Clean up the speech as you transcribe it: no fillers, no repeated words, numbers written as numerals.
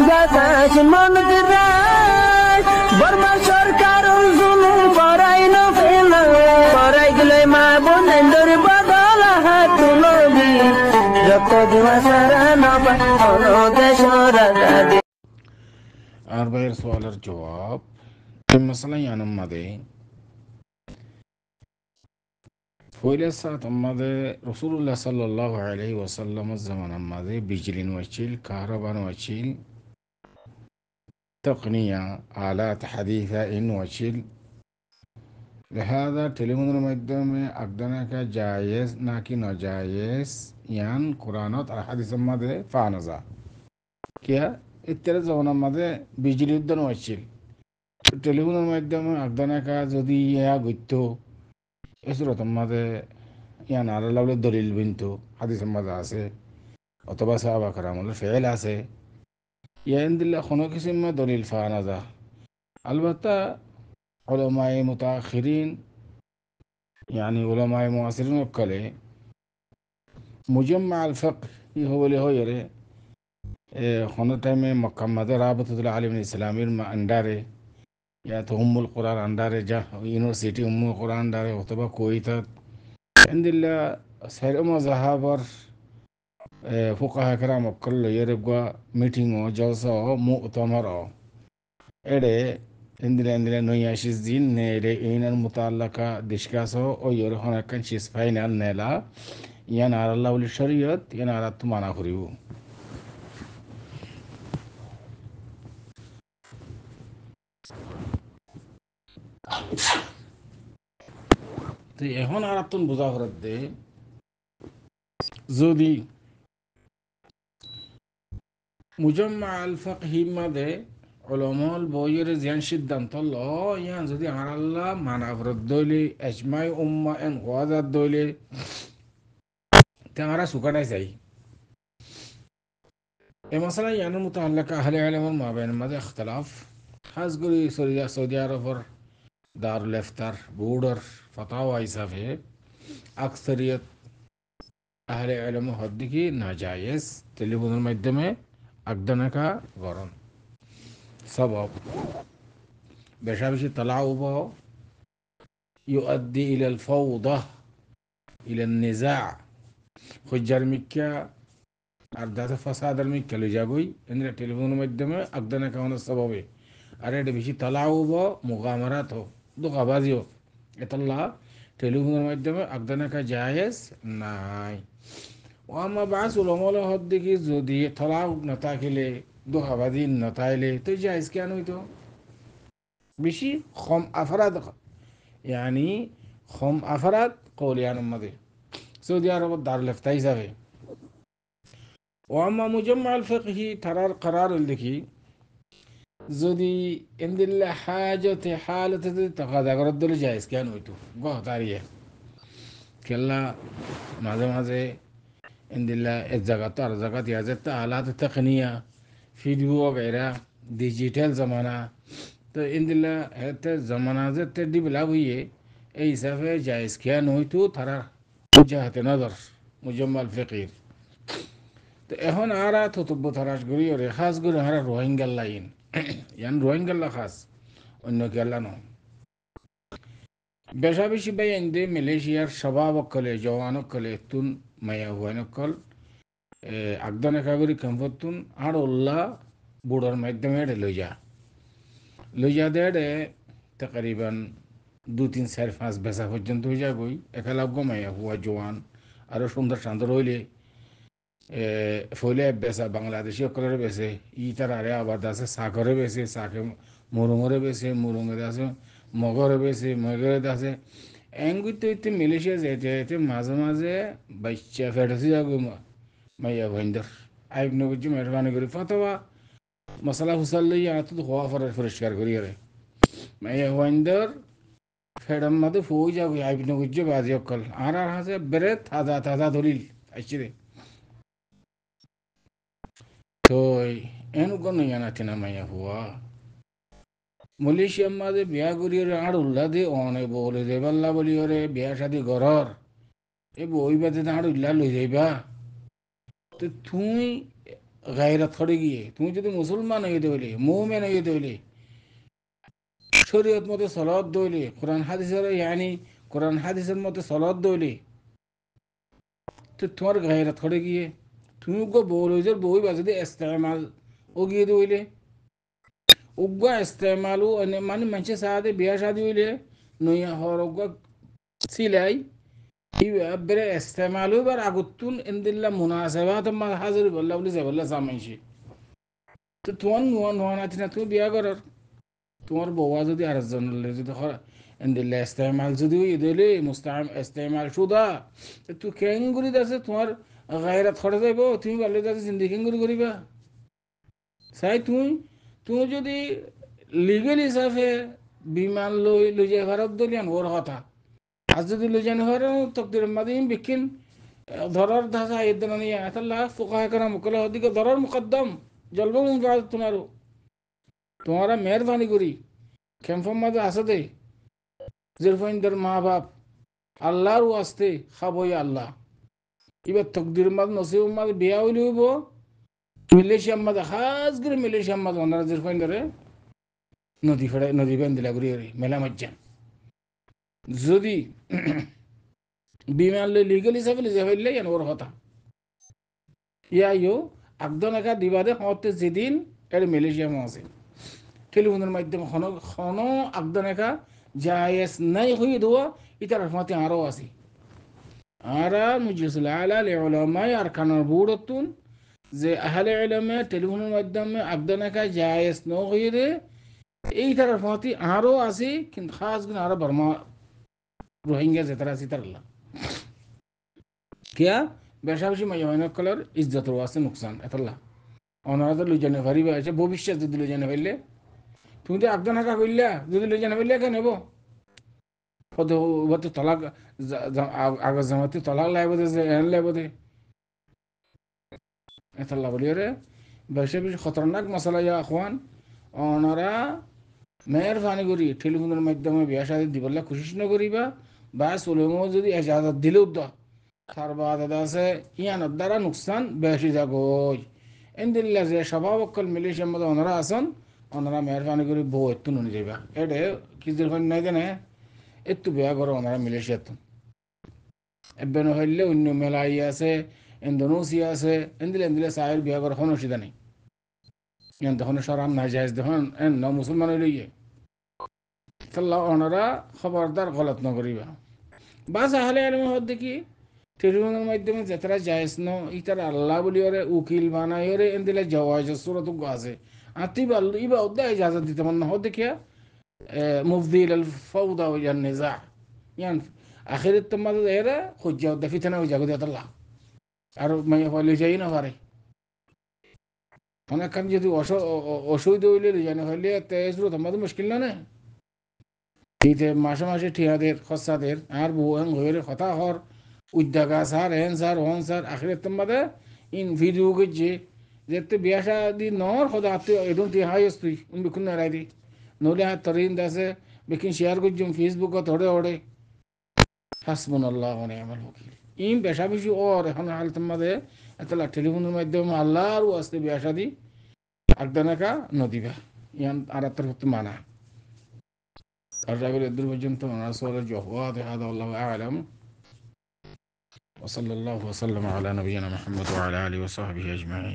বাতাস মন দিরাই বর্মা সরকার জুলুম করাই না ফেলা করাই গেলে মা বোনের বদল হাত তুলবি যত দিওয়া সারা না পালো দেশ রাজা। আর ভাইয়ের সওয়ালের জবাব মশলা ইয়ানম মাদে ফইলে সাত আমাদে রাসূলুল্লাহ সাল্লাল্লাহু আলাইহি ওয়াসাল্লাম জামান আমাদে বিজলিন ওয়াচিল কাহরাবান ওয়াচিল تقنية آلات حديثة إن وشيل لهذا تلفون المقدمة أقدناك جايز ناكي نجايز يان قرآنات الحديث ماذا فانزا كيا التلفون ماذا بيجري الدن وشيل تلفون المقدمة أقدناك زدي يا قلتو إسرة ماذا يان على لولا دليل بنتو حديث ماذا أسي أتبا صحابة كرام الله فعل أسي يند الله خنوك اسمه دليل فانزا البته علماء متأخرين يعني علماء معاصرين وكله مجمع الفقه هو اللي هو يرى خنوك تيمة مكمدة رابطة العالم الإسلامي ما أنداره يا تهم القرآن أنداره جا يونيفرسيتي أم القرآن أنداره وتبا كويتا عند الله سير مذهبر فقهاء كرام وكله يرجع ميتينغ أو جلسة أو مؤتمر أو إيه عندنا نوياشيز دين نيرة إين المتعلقة دشكاسو أو يروحون كان شيء فاينل نلا ينار الله وللشريعة ينار تمانا خريو তো এখন আর তুন বুঝা ফরত দে যদি মুজাম্মা আল ফাকহি মাদে علماء بوير زين شدة الله يعني زدي على الله معنا فرد دولي أجمع أمة إن قوادة دولي تمارا سكانة زي مثلا يعني متعلقة أهل العلم ما بين ماذا اختلاف خاص قولي سعودية عرفر دار الإفتار بودر فتاوى إسافة أكثرية أهل العلم هديكي ناجايز تليفون المقدمة أقدنك غرام سبب بشابش تلاعبه يؤدي إلى الفوضى إلى النزاع خجر مكة أردات فساد المكة اللي جاقوي إن التليفون مقدمة أقدنا كون السبب أريد بشي تلاعبه مغامراته دو غبازيو يطلع تليفون مقدمة أقدنا كجايز ناي وأما بعض العلماء هديكي زودي تلاعب نتاكلي دو غبازين نتايلي تو جايز كانوا يتو بشي خم أفراد يعني خم أفراد قول يعني مضي سعودي عرب دار الفتاي سافي وأما مجمع الفقه ترى القرار الذكي زودي عند الله حاجة حالة تقاضى رد الجائز كان ويتو قه تاريه كلا ماذا عند الله الزكاة الزكاة يا زت آلات التقنية فيديو وغيرها ديجيتال زمانة तो इंदिला हेते जमानाजे ते डिबला हुई ऐ सफे जायज क्या नोई तो थारा वजहत नजर मुजम्मल फकीर तो এখন আরা তো বতরাজ গরি রে খাস গরি হারা রোহিঙ্গা লাইন ইয়ান রোহিঙ্গা লা খাস অন্য কেলা ন বেশা বেশি বাই ইন্দে মালয়েশিয়ার শাবাব কলে জওয়ান কলে তুন মায়া হুয়ান কল আকদনে কাগরি কমফতুন আর আল্লাহ বুড়ার মাধ্যমে লইয়া লইয়া দেড়ে তকরিবান 2-3 4-5 বেসা পর্যন্ত হয়ে যাবই একালা গমাইয়া হুয়া জওয়ান আরো সুন্দর শান্তর হইলে ফলে বেসা বাংলাদেশি করে বেসে ই তার আরে আবাদ আছে সাগরে বেসে সাকে মুরুঙরে বেসে মুরুঙে আছে মগরে বেসে মগরে আছে এঙ্গুইতে ইতে মালয়েশিয়া যেতে মাঝে মাঝে বাচ্চা ফেডাসি যাগো মাইয়া ভাইন্দর আইব নগজি মেহরবানি করে ফতোয়া মশলা হুসাল লইয়া তো হওয়া পরিষ্কার করি রে মাইয়া ভাইন্দর ফেডাম মাদে ফুই যাগো আইব নগজি বাজি অকল আর হাসে বেরে তাজা তাজা দলিল আইছিরে তো এনু কোন ইয়ানা তিনা মাইয়া হুয়া মালয়েশিয়া মাদে বিয়া করি রে আর উল্লা দে অনে বলে দে বাল্লা বলি রে বিয়া শাদি ঘরর এ বই বাদে আর উল্লা লই যাইবা তো তুই গায়রাত করে গিয়ে তুমি যদি মুসলমান হয়ে দইলে মুমিন হয়ে দইলে শরীয়ত মতে সলাত দইলে কোরআন হাদিসের কোরআন হাদিসের মতে সলাত দইলে তো তোমার গায়রাত করে গিয়ে তুমি বউলজের বই বা যদি ইস্তেমাল ও গিয়ে দইলে উগ্গা ইস্তেমালু মানে মানুষের সাথে বিয়া শাদি হইলে নইয়া হর উগ্গা সিলাই বেড়ে ইস্তেমালু বার আগুতুন ইন্দিল্লা মুনাসাবাত মা হাজির বল্লা বলি যাবল্লা সামাইছি তো তোমার নোয়া নোয়া নাতি না তুমি বিয়া করার তোমার বউয়া যদি আরেকজন যদি ইন্দিল্লা ইস্তেমাল যদি দিলে মুস্তাম ইস্তেমাল সুদা তুই কেঙ্গুরি আছে তোমার গায়রাত খড়ে যাইব তুমি বললে যাচ্ছে জিন্দি কেঙ্গুরি করিবা চাই তুমি যদি লিগেল হিসাবে বিমান লই যাই ভারত দলিয়ান ওর কথা আর যদি লই যান ভারত তকদির মাদিম বিকিন ধরার ধাসা ইদ্দান নিয়ে আতাল্লাহ ফুকাহ কারাম মুকলা হদিকে ধরার মুকদ্দম জলব মুবাদ তোমারা মেহরবানি করি খেমফম মাঝে আছে দে জিরফাইনদের মা বাপ আল্লাহর ওয়াস্তে খাবই আল্লাহ এবার তকদির মাদ নসিব মাদ বিয়া হইলে হইব মিলেশিয়ার মাঝে খাস করে মিলেশিয়ার মাঝে ওনারা জিরফাইনদারে নদী ফেন দিলা ঘুরি মেলা মজ্জা যদি বিমান লিগেল হিসাবে লিজে ফেললে ওর কথা ইয়াইও একদম একা দিবাদে হতে যেদিন এর মালয়েশিয়া আছে টেলিফোনের মাধ্যমে খন একদম একা জায়েজ নাই হয়ে দেওয়া ইতার মতে আরও আছে আর মুজলিসুল আলা লিউলামাই আর কানার বুড়তুন যে আহলে ইলমে টেলিফোনের মাধ্যমে একদম একা জায়েজ ন হয়ে দে এই তার মতে আরও আছে কিন্তু খাস করে আরো বর্মা রোহিঙ্গা যে তারা আছে তার কিয়া বেশা বেশি মাইয়ামাইনা কলার ইজ্জত আছে নুকসান এতলা ওনারা তো লই জানে ভারিবা আছে ভবিষ্যৎ যদি লই জানে ফেললে তুমি তো একদম একা কইলা যদি লই জানে ফেললে কেন নেব হতে তলাক আগের জামাতে তলাক লাইব যে এন লাইব দে এতলা বলি রে বেশি বেশি খতরনাক মশলা ইয়া আখওয়ান ওনারা মেহরবানি করি টেলিফোনের মাধ্যমে বিয়া শাদী দিবল্লা কোশিশ নকরিবা বা চলেমো যদি এজাজত দিলেও দ তার বাদ আছে ইয়ানোর দ্বারা নুকসান বেশি যাগই এনদিল্লা যে স্বভাব অকল মিলেশিয়ার মধ্যে ওনারা আসন ওনারা মেহরবানি করে বউ একটু নুনি যাইবা এটে কিছু নাই জানে একটু বিয়া করো ওনারা মিলেশিয়াত এবেন হইলে অন্য মেলাই আছে ইন্দোনেশিয়া আছে এনদিলে সাহের বিয়া করার কোনো অসুবিধা নেই তখন সরাম নাই যাইজ দেখুন ন মুসলমান লইয়ে তাল্লা ওনারা খবরদার গলত নকরিবা বাস আহলে আলমে হদ দেখি টেলিফোনের মাধ্যমে যেতারা যাইজ ন ইতার আল্লাহ বলি ওরে উকিল বানাই ওরে এনদিলে জওয়াজ সুরত আছে আতিবা ইবা উদ্দা ইজাজত দিতে মন হদ দেখিয়া মুফদিল আল ফাউদা ওয়ান নিজা ইয়ান আখিরাত তোমাদের এরা খুঁজা উদ্দা ফিতনা হই যাগো দেতাল্লাহ আর মাইয়া ফলে যাই না পারে অনেক কান যদি অসুবিধা হইলে জানে হইলে তেজরু তোমাদের মুশকিল না দিতে মাসে মাসে ঠিয়াদের খসাদের আর বউ হইলে কথা হর উদ্যোগা স্যার হেন স্যার হন স্যার আখিরে তোমাদের ইন ভিডিও করছে যেতে বিয়া শাদি নর খোদা তুই এদন তুই হাই তুই বিকুন নারাই দি নলে হাত তরিন দাসে বিকিন শেয়ার করছুম ফেসবুকত হড়ে হড়ে হাসবুনাল্লাহ ওয়া নি'মাল ওয়াকিল ইন বেশা বেশি ওর এখন হাল তোমাদের এতলা টেলিফোনের মাধ্যমে আল্লাহর ওয়াস্তে বিয়া শাদি একদানাকা নদিবা ইয়ান আর তরফ মানা الرجل الدر পর্যন্ত رسول الجواد هذا والله أعلم وصلى الله وسلم على نبينا محمد وعلى آله وصحبه أجمعين